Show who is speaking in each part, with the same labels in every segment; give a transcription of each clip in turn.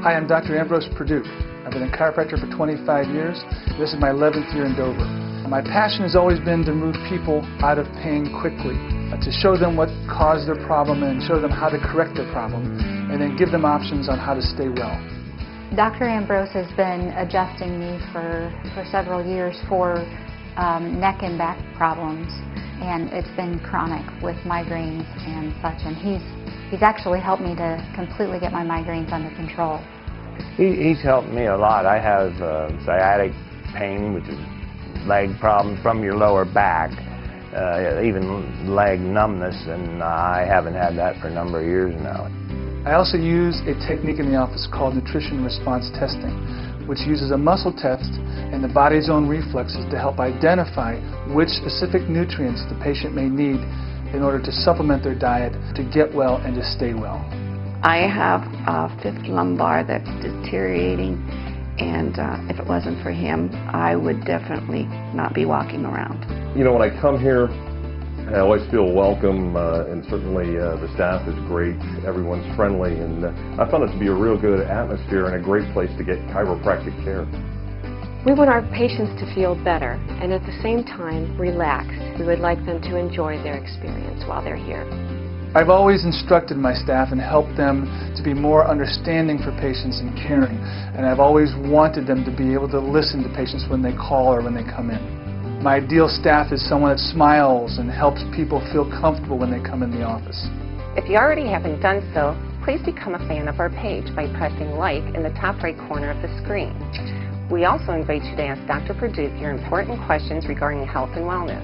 Speaker 1: Hi, I'm Dr. Ambrose Perdue. I've been a chiropractor for 25 years. This is my 11th year in Dover. My passion has always been to move people out of pain quickly, to show them what caused their problem and show them how to correct their problem, and then give them options on how to stay well.
Speaker 2: Dr. Ambrose has been adjusting me for several years for neck and back problems, and it's been chronic with migraines and such, and he's actually helped me to completely get my migraines under control.
Speaker 3: He's helped me a lot. I have sciatic pain, which is leg problem from your lower back, even leg numbness, and I haven't had that for a number of years now.
Speaker 1: I also use a technique in the office called nutrition response testing, which uses a muscle test and the body's own reflexes to help identify which specific nutrients the patient may need in order to supplement their diet to get well and to stay well.
Speaker 4: I have a fifth lumbar that's deteriorating, and if it wasn't for him, I would definitely not be walking around.
Speaker 5: You know, when I come here, I always feel welcome, and certainly the staff is great. Everyone's friendly, and I found it to be a real good atmosphere and a great place to get chiropractic care.
Speaker 6: We want our patients to feel better and at the same time relaxed. We would like them to enjoy their experience while they're here.
Speaker 1: I've always instructed my staff and helped them to be more understanding for patients and caring, and I've always wanted them to be able to listen to patients when they call or when they come in. My ideal staff is someone that smiles and helps people feel comfortable when they come in the office.
Speaker 7: If you already haven't done so, please become a fan of our page by pressing like in the top right corner of the screen. We also invite you to ask Dr. Perdue your important questions regarding health and wellness.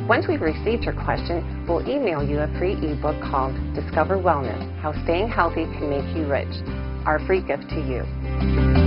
Speaker 7: Once we've received your question, we'll email you a free ebook called Discover Wellness: How Staying Healthy Can Make You Rich, our free gift to you.